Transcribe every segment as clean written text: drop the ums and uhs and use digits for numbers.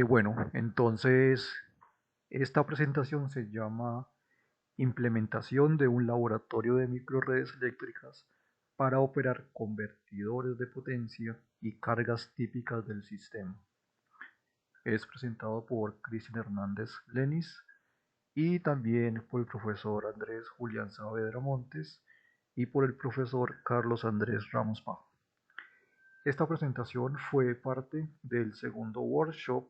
Bueno, entonces esta presentación se llama Implementación de un laboratorio de microredes eléctricas para operar convertidores de potencia y cargas típicas del sistema. Es presentado por Cristian Hernández Lenis y también por el profesor Andrés Julián Saavedra Montes y por el profesor Carlos Andrés Ramos Pajo. Esta presentación fue parte del segundo workshop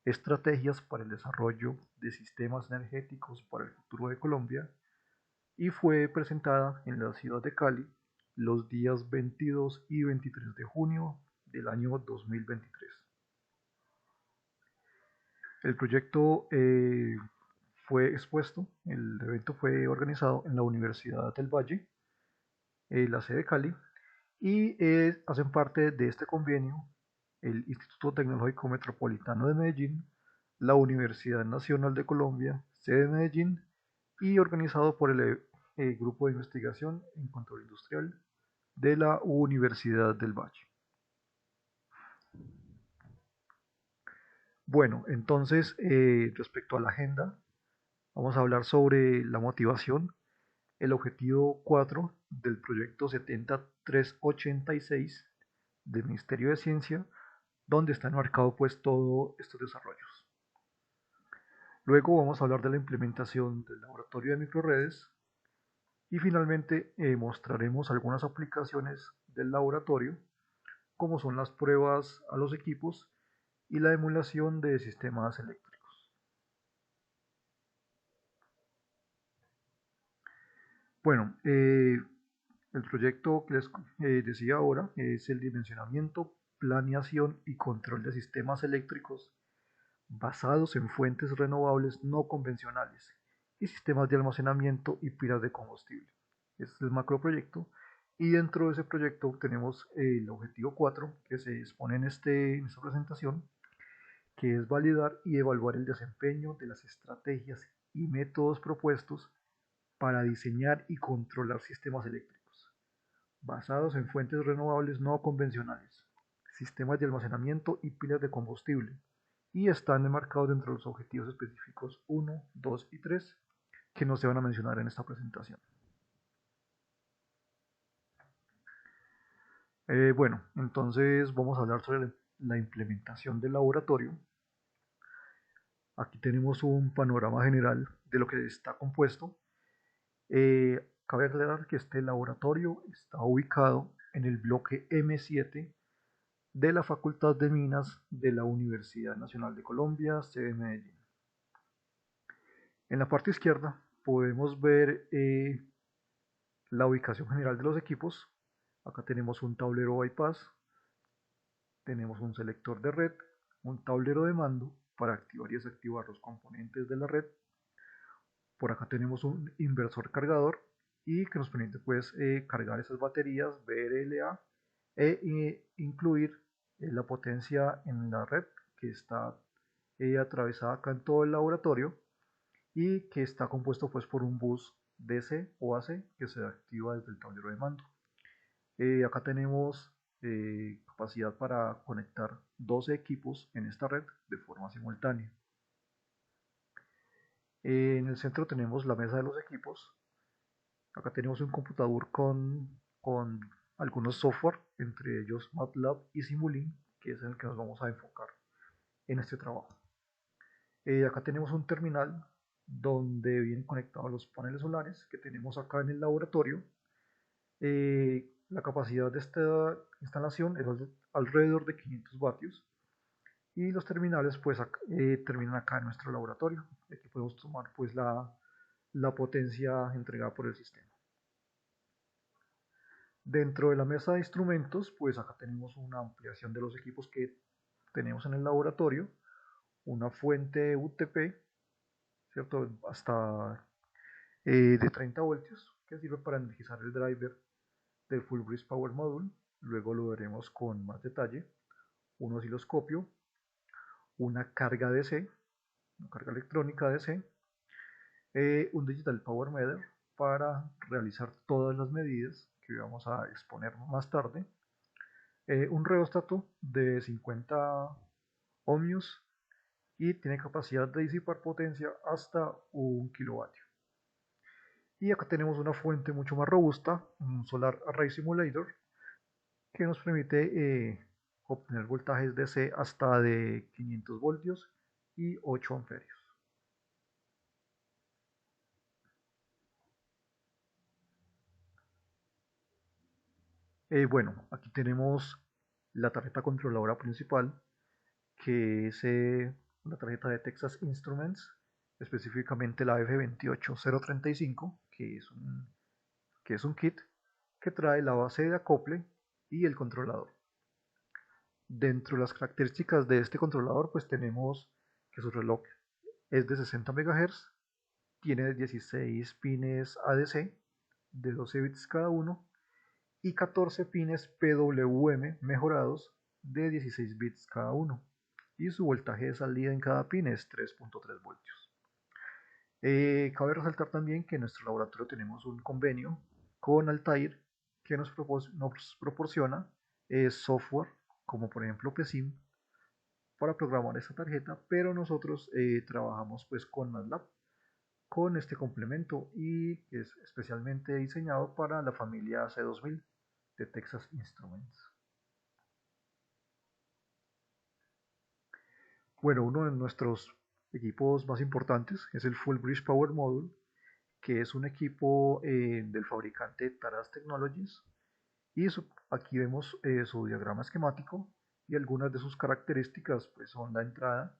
Estrategias para el desarrollo de sistemas energéticos para el futuro de Colombia y fue presentada en la ciudad de Cali los días 22 y 23 de junio del año 2023. El proyecto fue expuesto, el evento fue organizado en la Universidad del Valle, la sede de Cali, y hacen parte de este convenio el Instituto Tecnológico Metropolitano de Medellín, la Universidad Nacional de Colombia, sede de Medellín, y organizado por el Grupo de Investigación en Control Industrial de la Universidad del Valle. Bueno, entonces, respecto a la agenda, vamos a hablar sobre la motivación, el objetivo 4 del proyecto 70386 del Ministerio de Ciencia, donde está enmarcado pues todos estos desarrollos. Luego vamos a hablar de la implementación del laboratorio de microredes y finalmente mostraremos algunas aplicaciones del laboratorio, como son las pruebas a los equipos y la emulación de sistemas eléctricos. Bueno, el proyecto que les decía ahora es el dimensionamiento, planeación y control de sistemas eléctricos basados en fuentes renovables no convencionales y sistemas de almacenamiento y pilas de combustible. Este es el macroproyecto y dentro de ese proyecto tenemos el objetivo 4 que se expone en esta presentación, que es validar y evaluar el desempeño de las estrategias y métodos propuestos para diseñar y controlar sistemas eléctricos basados en fuentes renovables no convencionales, sistemas de almacenamiento y pilas de combustible, y están enmarcados dentro de los objetivos específicos 1, 2 y 3 que no se van a mencionar en esta presentación. Bueno, entonces vamos a hablar sobre la implementación del laboratorio. Aquí tenemos un panorama general de lo que está compuesto. Cabe aclarar que este laboratorio está ubicado en el bloque M7 de la Facultad de Minas de la Universidad Nacional de Colombia, sede de Medellín. En la parte izquierda podemos ver la ubicación general de los equipos. Acá tenemos un tablero bypass, tenemos un selector de red, un tablero de mando para activar y desactivar los componentes de la red. Por acá tenemos un inversor cargador y que nos permite pues cargar esas baterías VRLA incluir la potencia en la red que está atravesada acá en todo el laboratorio y que está compuesto pues por un bus DC o AC que se activa desde el tablero de mando. Acá tenemos capacidad para conectar 12 equipos en esta red de forma simultánea. En el centro tenemos la mesa de los equipos. Acá tenemos un computador con algunos software, entre ellos MATLAB y Simulink, que es en el que nos vamos a enfocar en este trabajo. Acá tenemos un terminal donde vienen conectados los paneles solares que tenemos acá en el laboratorio. La capacidad de esta instalación es alrededor de 500 vatios y los terminales pues terminan acá en nuestro laboratorio. Aquí podemos tomar pues la potencia entregada por el sistema. Dentro de la mesa de instrumentos pues acá tenemos una ampliación de los equipos que tenemos en el laboratorio, una fuente UTP, ¿cierto? Hasta de 30 voltios que sirve para energizar el driver del Full Bridge Power Module. Luego lo veremos con más detalle. Un osciloscopio, una carga DC, una carga electrónica DC, un Digital Power Meter para realizar todas las medidas que vamos a exponer más tarde, un reóstato de 50 ohmios y tiene capacidad de disipar potencia hasta 1 kilovatio. Y acá tenemos una fuente mucho más robusta, un Solar Array Simulator, que nos permite obtener voltajes DC hasta de 500 voltios y 8 amperios. Bueno, aquí tenemos la tarjeta controladora principal, que es una tarjeta de Texas Instruments, específicamente la F28035, que es un kit que trae la base de acople y el controlador. Dentro de las características de este controlador, pues tenemos que su reloj es de 60 MHz, tiene 16 pines ADC de 12 bits cada uno y 14 pines PWM mejorados de 16 bits cada uno. Y su voltaje de salida en cada pin es 3.3 voltios. Cabe resaltar también que en nuestro laboratorio tenemos un convenio con Altair que nos proporciona software como por ejemplo PSIM para programar esta tarjeta, pero nosotros trabajamos pues con MATLAB, con este complemento y es especialmente diseñado para la familia C2000 de Texas Instruments. Bueno, uno de nuestros equipos más importantes es el Full Bridge Power Module, que es un equipo del fabricante Taras Technologies. Y aquí vemos su diagrama esquemático y algunas de sus características pues, son la entrada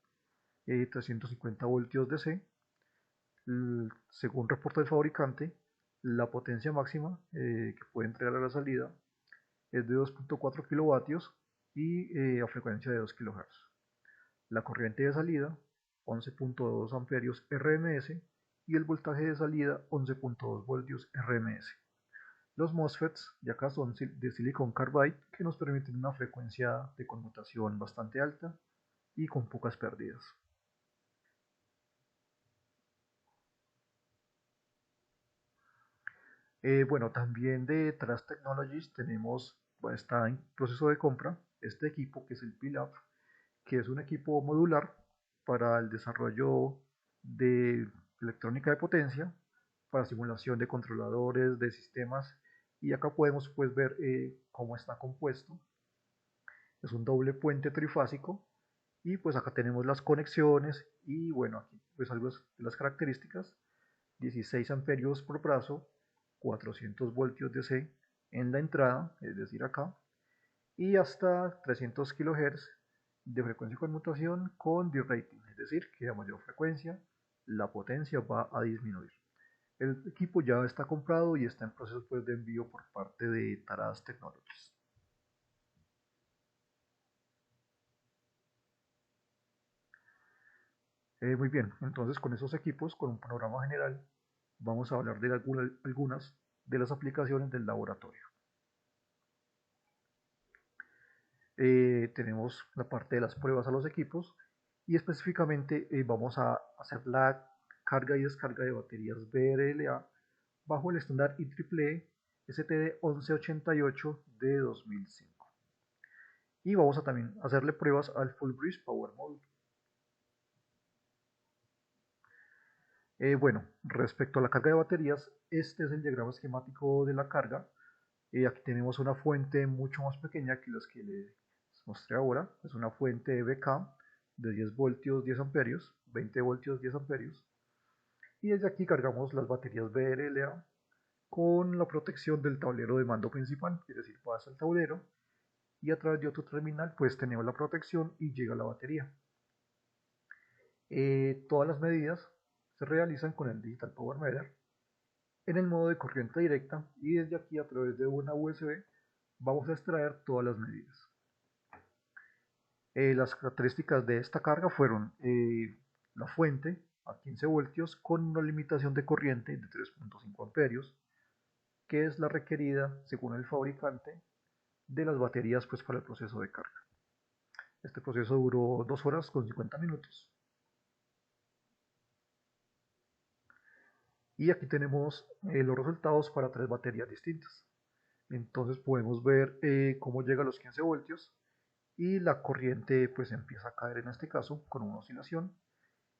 350 voltios DC. Según reporta el fabricante, la potencia máxima que puede entregar a la salida es de 2.4 kilovatios y a frecuencia de 2 kHz. La corriente de salida 11.2 amperios RMS y el voltaje de salida 11.2 voltios RMS. Los MOSFETs de acá son de silicon carbide que nos permiten una frecuencia de conmutación bastante alta y con pocas pérdidas. Bueno, también de Trust Technologies tenemos, bueno, está en proceso de compra este equipo que es el PILAB, que es un equipo modular para el desarrollo de electrónica de potencia, para simulación de controladores, de sistemas, y acá podemos pues ver cómo está compuesto. Es un doble puente trifásico y pues acá tenemos las conexiones y bueno, aquí pues algo de las características: 16 amperios por brazo, 400 voltios DC en la entrada, es decir acá, y hasta 300 kHz de frecuencia de conmutación con derating, es decir, que a mayor frecuencia la potencia va a disminuir. El equipo ya está comprado y está en proceso pues, de envío por parte de Taras Technologies. Muy bien, entonces con esos equipos, con un panorama general, vamos a hablar de algunas de las aplicaciones del laboratorio. Tenemos la parte de las pruebas a los equipos y específicamente vamos a hacer la carga y descarga de baterías BRLA bajo el estándar IEEE STD 1188 de 2005. Y vamos a también hacerle pruebas al Full Bridge Power Module. Bueno, respecto a la carga de baterías, este es el diagrama esquemático de la carga. Aquí tenemos una fuente mucho más pequeña que las que les mostré ahora. Es una fuente de BK de 10 voltios 10 amperios, 20 voltios 10 amperios. Y desde aquí cargamos las baterías BRLA con la protección del tablero de mando principal, es decir, pasa el tablero y a través de otro terminal pues tenemos la protección y llega la batería. Todas las medidas se realizan con el Digital Power Meter en el modo de corriente directa y desde aquí a través de una USB vamos a extraer todas las medidas. Las características de esta carga fueron la fuente a 15 voltios con una limitación de corriente de 3.5 amperios, que es la requerida según el fabricante de las baterías pues, para el proceso de carga. Este proceso duró 2 horas con 50 minutos. Y aquí tenemos los resultados para 3 baterías distintas. Entonces podemos ver cómo llega a los 15 voltios y la corriente pues empieza a caer en este caso con una oscilación.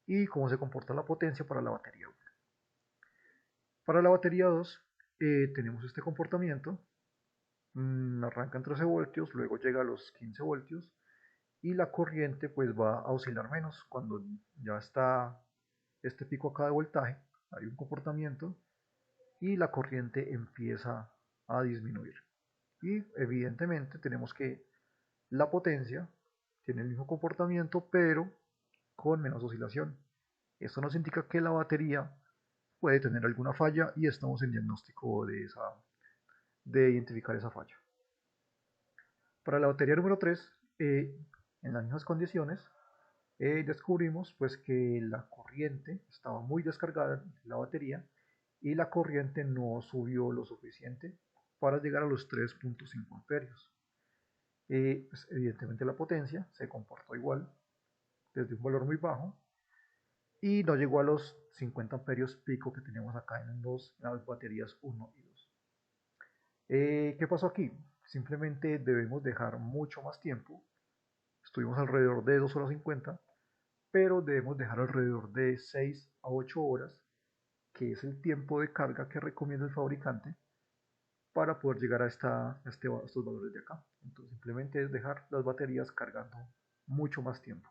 Y cómo se comporta la potencia para la batería 1. Para la batería 2 tenemos este comportamiento, arranca en 13 voltios, luego llega a los 15 voltios y la corriente pues va a oscilar menos cuando ya está este pico acá de voltaje, hay un comportamiento y la corriente empieza a disminuir. Y evidentemente tenemos que la potencia tiene el mismo comportamiento pero con menos oscilación. Esto nos indica que la batería puede tener alguna falla y estamos en diagnóstico de identificar esa falla. Para la batería número 3, en las mismas condiciones, descubrimos pues que la corriente estaba muy descargada en la batería y la corriente no subió lo suficiente para llegar a los 3.5 amperios. Pues, evidentemente la potencia se comportó igual desde un valor muy bajo y no llegó a los 50 amperios pico que tenemos acá en las baterías 1 y 2. ¿Qué pasó aquí? Simplemente debemos dejar mucho más tiempo. Estuvimos alrededor de 2 horas 50, pero debemos dejar alrededor de 6 a 8 horas, que es el tiempo de carga que recomienda el fabricante para poder llegar a estos valores de acá. Entonces simplemente es dejar las baterías cargando mucho más tiempo.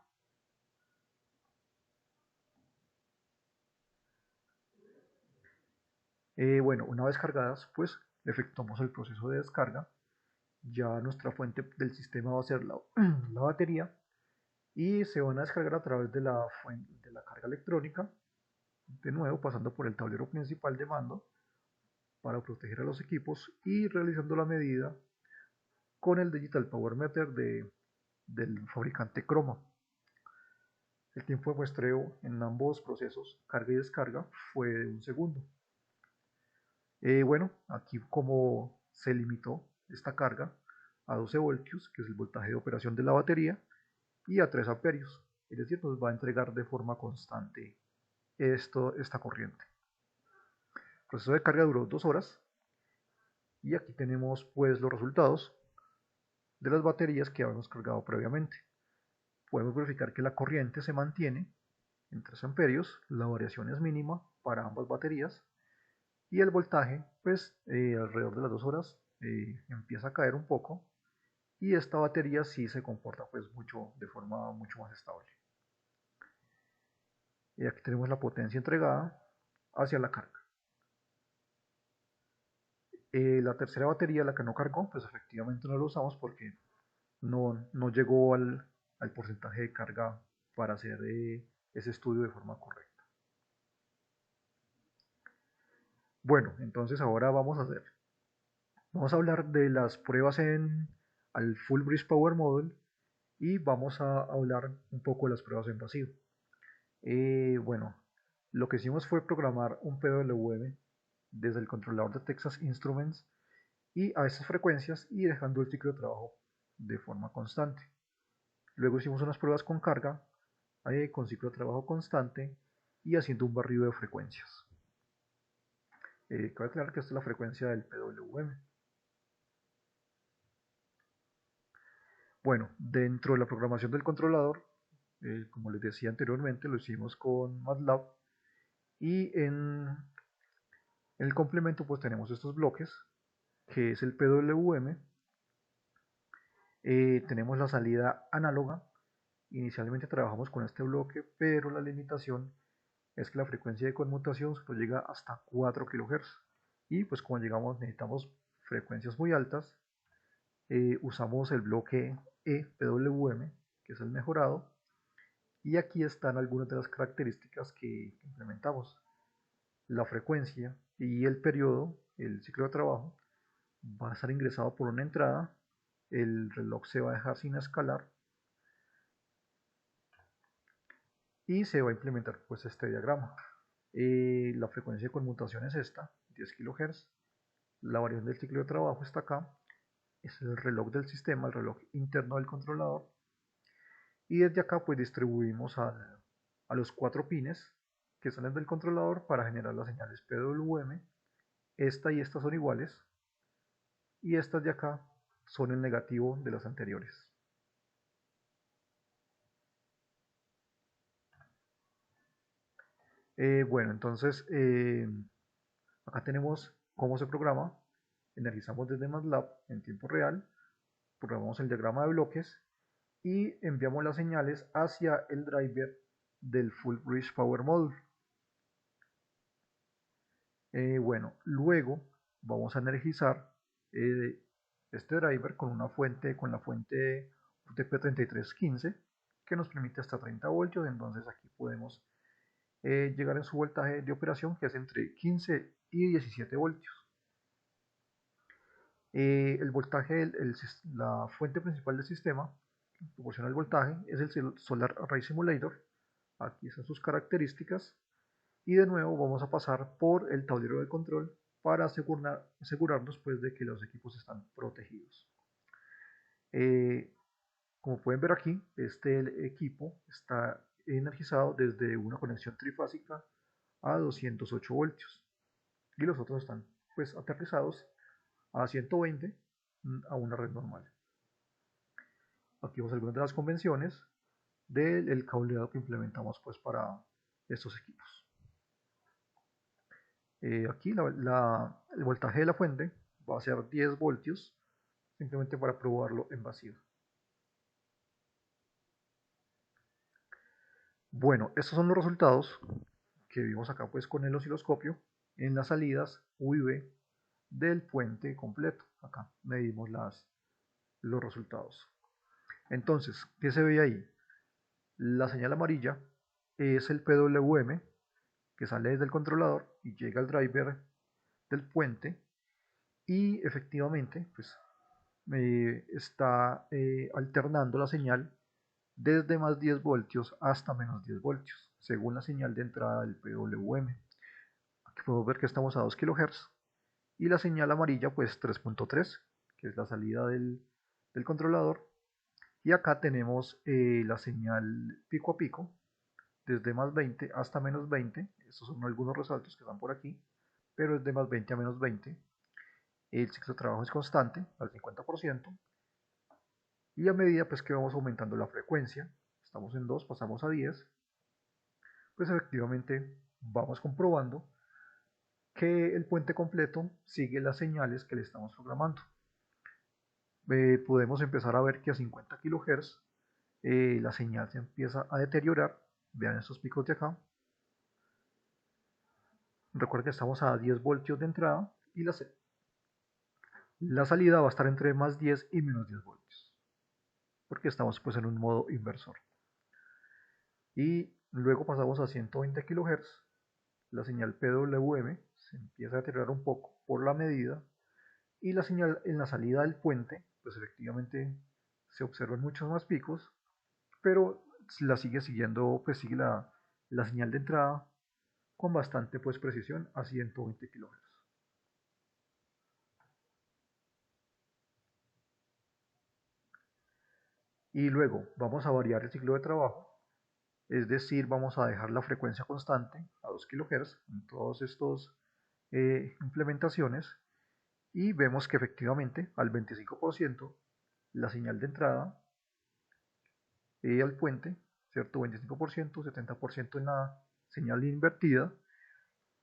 Bueno, una vez cargadas, pues efectuamos el proceso de descarga. Ya nuestra fuente del sistema va a ser la batería y se van a descargar a través de la carga electrónica, de nuevo pasando por el tablero principal de mando para proteger a los equipos y realizando la medida con el Digital Power Meter del fabricante Chroma. El tiempo de muestreo en ambos procesos, carga y descarga, fue de 1 segundo. Bueno, aquí como se limitó esta carga a 12 voltios, que es el voltaje de operación de la batería, y a 3 amperios, es decir, nos va a entregar de forma constante esta corriente. El proceso de carga duró 2 horas y aquí tenemos pues los resultados de las baterías que habíamos cargado previamente. Podemos verificar que la corriente se mantiene en 3 amperios, la variación es mínima para ambas baterías y el voltaje pues alrededor de las 2 horas empieza a caer un poco y esta batería sí se comporta pues de forma mucho más estable. Y aquí tenemos la potencia entregada hacia la carga. La tercera batería, la que no cargó, pues efectivamente no la usamos porque no llegó al porcentaje de carga para hacer ese estudio de forma correcta. Bueno, entonces ahora vamos a hablar de las pruebas al Full Bridge Power Model y vamos a hablar un poco de las pruebas en vacío. Bueno, lo que hicimos fue programar un PWM desde el controlador de Texas Instruments y a esas frecuencias y dejando el ciclo de trabajo de forma constante. Luego hicimos unas pruebas con carga, con ciclo de trabajo constante y haciendo un barrido de frecuencias. Cabe aclarar que esta es la frecuencia del PWM. Bueno, dentro de la programación del controlador, como les decía anteriormente, lo hicimos con MATLAB y en el complemento pues tenemos estos bloques, que es el PWM. Tenemos la salida análoga. Inicialmente trabajamos con este bloque, pero la limitación es que la frecuencia de conmutación solo llega hasta 4 kHz. Y pues como necesitamos frecuencias muy altas, usamos el bloque EPWM, que es el mejorado, y aquí están algunas de las características que implementamos. La frecuencia y el periodo, el ciclo de trabajo, va a estar ingresado por una entrada, el reloj se va a dejar sin escalar y se va a implementar pues este diagrama. La frecuencia de conmutación es esta, 10 kHz. La variación del ciclo de trabajo está acá, es el reloj del sistema, el reloj interno del controlador. Y desde acá pues distribuimos a los 4 pines que salen del controlador para generar las señales PWM. Esta y esta son iguales y estas de acá son el negativo de las anteriores. Bueno, entonces acá tenemos cómo se programa. Energizamos desde MATLAB en tiempo real, programamos el diagrama de bloques y enviamos las señales hacia el driver del Full Bridge Power Module. Bueno, luego vamos a energizar eh, este driver con una fuente, con la fuente UTP3315, que nos permite hasta 30 voltios. Entonces aquí podemos llegar en su voltaje de operación, que es entre 15 y 17 voltios. El voltaje, la fuente principal del sistema que proporciona el voltaje es el Solar Array Simulator. Aquí están sus características. Y de nuevo vamos a pasar por el tablero de control para asegurarnos pues de que los equipos están protegidos. Eh, Como pueden ver aquí, este equipo está energizado desde una conexión trifásica a 208 voltios y los otros están pues aterrizados a 120 a una red normal. Aquí vemos algunas de las convenciones del cableado que implementamos pues para estos equipos. Aquí el voltaje de la fuente va a ser 10 voltios, simplemente para probarlo en vacío. Bueno, estos son los resultados que vimos acá pues con el osciloscopio en las salidas U y V del puente completo. Acá medimos los resultados. Entonces, ¿qué se ve ahí? La señal amarilla es el PWM que sale desde el controlador y llega al driver del puente y efectivamente pues está alternando la señal desde más 10 voltios hasta menos 10 voltios, según la señal de entrada del PWM. Aquí podemos ver que estamos a 2 kHz y la señal amarilla pues 3.3, que es la salida del controlador. Y acá tenemos la señal pico a pico, desde más 20 hasta menos 20. Estos son algunos resaltos que están por aquí, pero es de más 20 a menos 20. El ciclo de trabajo es constante, al 50%. Y a medida pues que vamos aumentando la frecuencia, estamos en 2, pasamos a 10, pues efectivamente vamos comprobando que el puente completo sigue las señales que le estamos programando. Podemos empezar a ver que a 50 kHz la señal se empieza a deteriorar. Vean estos picos de acá. Recuerden que estamos a 10 voltios de entrada y la salida va a estar entre más 10 y menos 10 voltios, porque estamos pues en un modo inversor. Y luego pasamos a 120 kHz, la señal PWM se empieza a deteriorar un poco por la medida y la señal en la salida del puente, pues efectivamente se observan muchos más picos, pero la sigue siguiendo, pues sigue la señal de entrada con bastante pues precisión a 120 kHz. Y luego vamos a variar el ciclo de trabajo, es decir, vamos a dejar la frecuencia constante a 2 kHz en todas estas implementaciones y vemos que efectivamente al 25% la señal de entrada al puente, ¿cierto? 25%, 70% en la señal invertida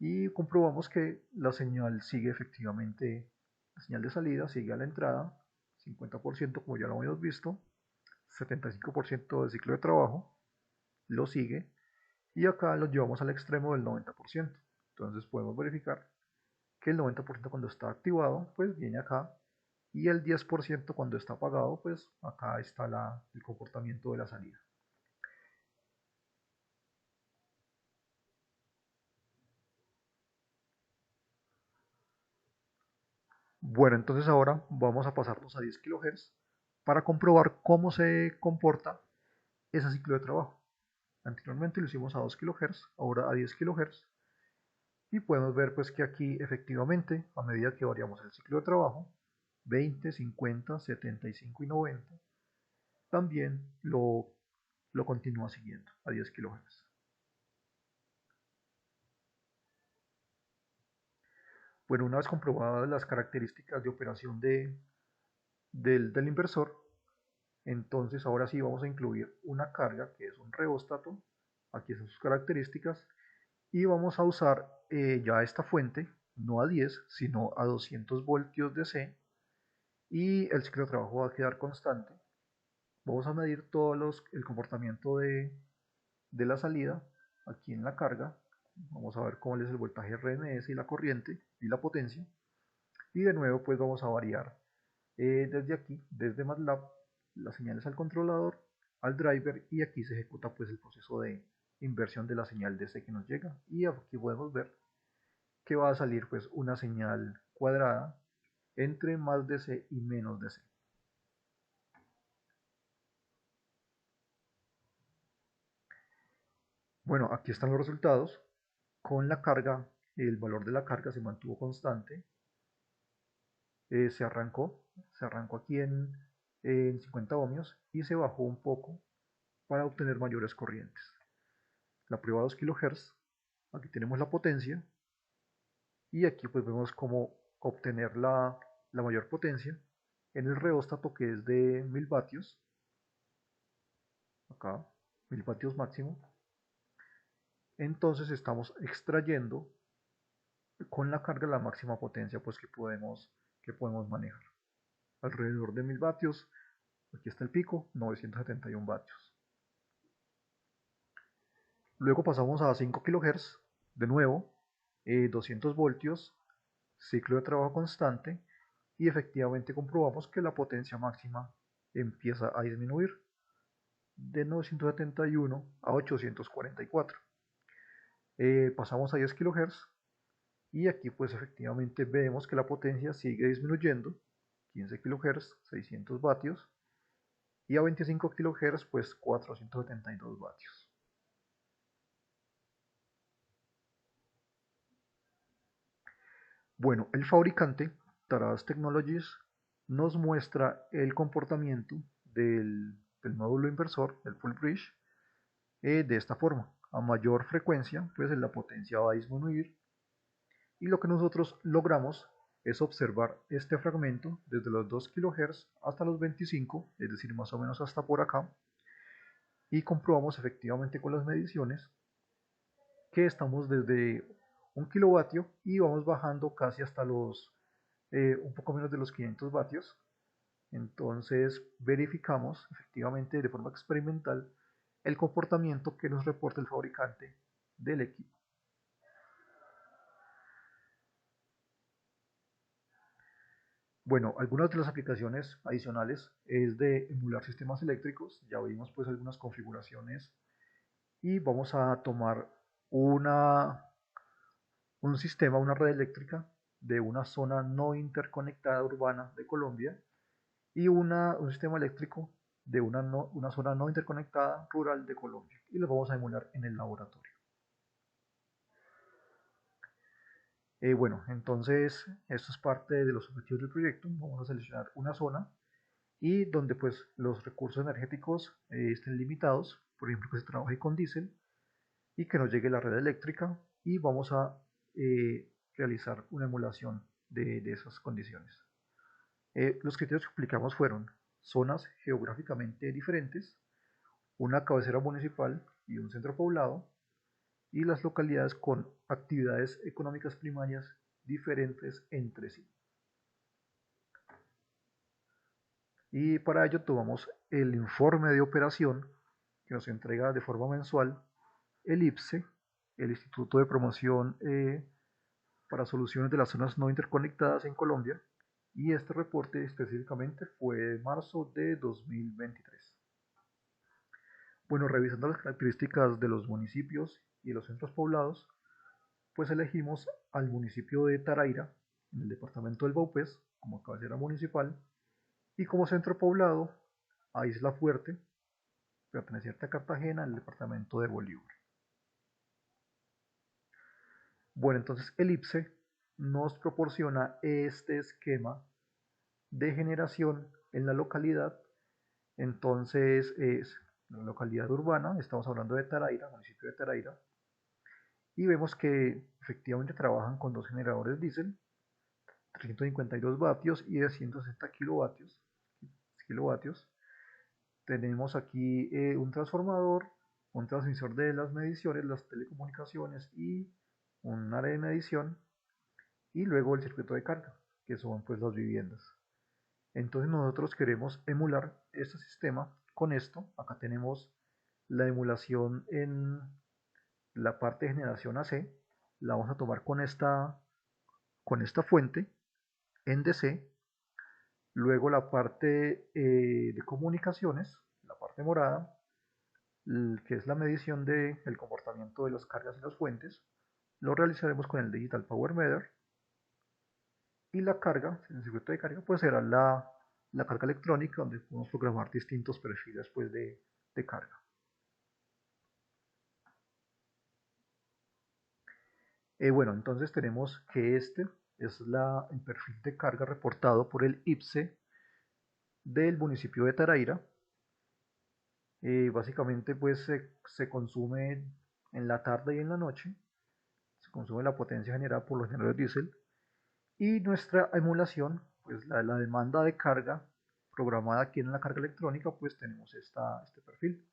y comprobamos que la señal sigue efectivamente, la señal de salida sigue a la entrada, 50% como ya lo habíamos visto, 75% del ciclo de trabajo lo sigue y acá lo llevamos al extremo del 90%. Entonces podemos verificar que el 90% cuando está activado pues viene acá y el 10% cuando está apagado pues acá está el comportamiento de la salida. Bueno, entonces ahora vamos a pasarnos a 10 kHz para comprobar cómo se comporta ese ciclo de trabajo. Anteriormente lo hicimos a 2 kHz, ahora a 10 kHz y podemos ver pues que aquí efectivamente a medida que variamos el ciclo de trabajo 20, 50, 75 y 90 también lo continúa siguiendo a 10 kHz. Bueno, una vez comprobadas las características de operación del inversor, entonces ahora sí vamos a incluir una carga que es un reóstato. Aquí son sus características y vamos a usar ya esta fuente, no a 10, sino a 200 voltios DC, y el ciclo de trabajo va a quedar constante. Vamos a medir el comportamiento de la salida aquí en la carga. Vamos a ver cómo es el voltaje RMS y la corriente y la potencia. Y de nuevo pues vamos a variar desde aquí, desde MATLAB, las señales al controlador, al driver, y aquí se ejecuta pues el proceso de inversión de la señal DC que nos llega, y aquí podemos ver que va a salir pues una señal cuadrada entre más DC y menos DC. Bueno, aquí están los resultados. Con la carga, el valor de la carga se mantuvo constante. Se arrancó aquí en 50 ohmios y se bajó un poco para obtener mayores corrientes. La prueba 2 kHz, aquí tenemos la potencia, y aquí pues vemos cómo obtener la mayor potencia en el reóstato, que es de 1000 vatios, acá 1000 vatios máximo. Entonces estamos extrayendo con la carga la máxima potencia pues que podemos manejar, alrededor de 1000 vatios. Aquí está el pico, 971 vatios. Luego pasamos a 5 kHz, de nuevo, 200 voltios, ciclo de trabajo constante, y efectivamente comprobamos que la potencia máxima empieza a disminuir de 971 a 844. Pasamos a 10 kHz y aquí pues efectivamente vemos que la potencia sigue disminuyendo, 15 kHz, 600 vatios, y a 25 kHz pues 472 vatios. Bueno, el fabricante, Taradas Technologies, nos muestra el comportamiento del módulo inversor, el full bridge, de esta forma. A mayor frecuencia, pues la potencia va a disminuir, y lo que nosotros logramos es observar este fragmento desde los 2 kHz hasta los 25, es decir, más o menos hasta por acá, y comprobamos efectivamente con las mediciones que estamos desde 1 kilovatio y vamos bajando casi hasta un poco menos de los 500 vatios. Entonces verificamos efectivamente de forma experimental el comportamiento que nos reporta el fabricante del equipo. Bueno, algunas de las aplicaciones adicionales es de emular sistemas eléctricos. Ya vimos pues algunas configuraciones, y vamos a tomar un sistema, una red eléctrica de una zona no interconectada urbana de Colombia, y un sistema eléctrico de una zona no interconectada rural de Colombia, y los vamos a emular en el laboratorio. Bueno, entonces esto es parte de los objetivos del proyecto. Vamos a seleccionar una zona y donde pues los recursos energéticos estén limitados, por ejemplo que se trabaje con diésel y que nos llegue la red eléctrica, y vamos a realizar una emulación de esas condiciones. Los criterios que aplicamos fueron zonas geográficamente diferentes, una cabecera municipal y un centro poblado, y las localidades con actividades económicas primarias diferentes entre sí. Y para ello tomamos el informe de operación que nos entrega de forma mensual el IPSE, el Instituto de Promoción para Soluciones de las Zonas No Interconectadas en Colombia, y este reporte específicamente fue de marzo de 2023. Bueno, revisando las características de los municipios y los centros poblados, pues elegimos al municipio de Taraira, en el departamento del Baupés, como cabecera municipal, y como centro poblado a Isla Fuerte, perteneciente a Cartagena, en el departamento de Bolívar. Bueno, entonces el IPSE nos proporciona este esquema de generación en la localidad. Entonces es la localidad urbana, estamos hablando de Taraira, municipio de Taraira, y vemos que efectivamente trabajan con dos generadores diésel, 352 vatios y de 160 kilovatios. Tenemos aquí un transformador un transmisor de las mediciones, las telecomunicaciones y un área de medición, y luego el circuito de carga, que son pues las viviendas. Entonces nosotros queremos emular este sistema con esto. Acá tenemos la emulación en la parte de generación AC. La vamos a tomar con esta fuente en DC. Luego la parte de comunicaciones, la parte morada, que es la medición del comportamiento de las cargas y las fuentes, lo realizaremos con el Digital Power Meter. Y la carga, el circuito de carga, pues será la carga electrónica, donde podemos programar distintos perfiles pues, de carga. Bueno, entonces tenemos que este es el perfil de carga reportado por el IPSE del municipio de Taraira. Básicamente pues se consume en la tarde y en la noche, se consume la potencia generada por los generadores diésel, y nuestra emulación, pues la demanda de carga programada aquí en la carga electrónica, pues tenemos este perfil.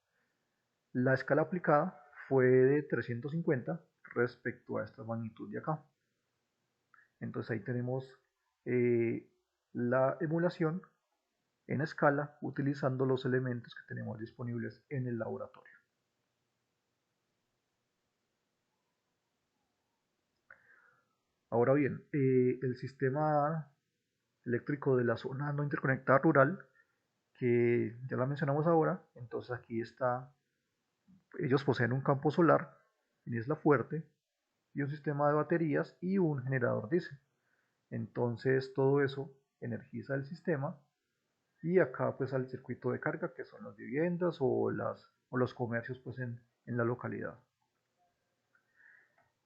La escala aplicada fue de 350 respecto a esta magnitud de acá. Entonces ahí tenemos eh, la emulación en escala utilizando los elementos que tenemos disponibles en el laboratorio. Ahora bien, el sistema eléctrico de la zona no interconectada rural, que ya la mencionamos ahora, entonces aquí está, ellos poseen un campo solar en Isla Fuerte y un sistema de baterías y un generador diésel. Entonces todo eso energiza el sistema, y acá pues al circuito de carga, que son las viviendas o los comercios pues en la localidad.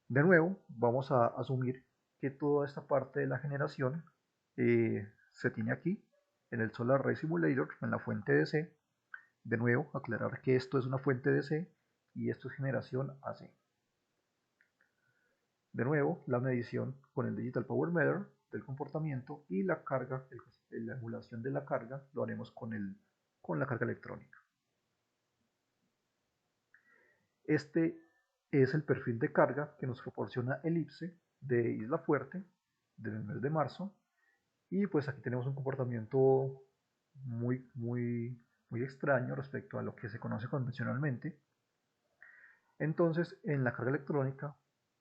De nuevo, vamos a asumir que toda esta parte de la generación se tiene aquí en el Solar Array Simulator, en la fuente DC. De nuevo, aclarar que esto es una fuente DC y esto es generación AC. De nuevo, la medición con el Digital Power Meter del comportamiento, y la carga, la emulación de la carga, lo haremos con la carga electrónica. Este es el perfil de carga que nos proporciona el IPSE de Isla Fuerte del mes de marzo, y pues aquí tenemos un comportamiento muy extraño respecto a lo que se conoce convencionalmente. Entonces, en la carga electrónica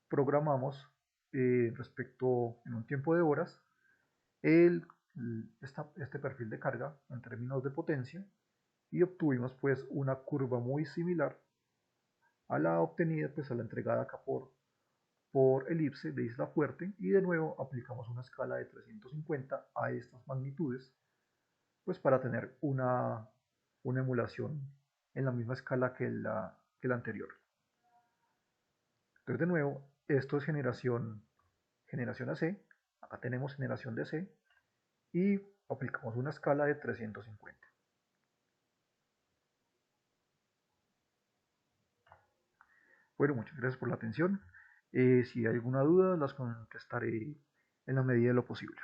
programamos respecto en un tiempo de horas el, este perfil de carga en términos de potencia, y obtuvimos pues una curva muy similar a la obtenida, pues a la entregada acá por elipse de Isla Fuerte, y de nuevo aplicamos una escala de 350 a estas magnitudes, pues para tener una emulación en la misma escala que la anterior. Entonces de nuevo, esto es generación AC, acá tenemos generación DC, y aplicamos una escala de 350. Bueno, muchas gracias por la atención. Si hay alguna duda, las contestaré en la medida de lo posible.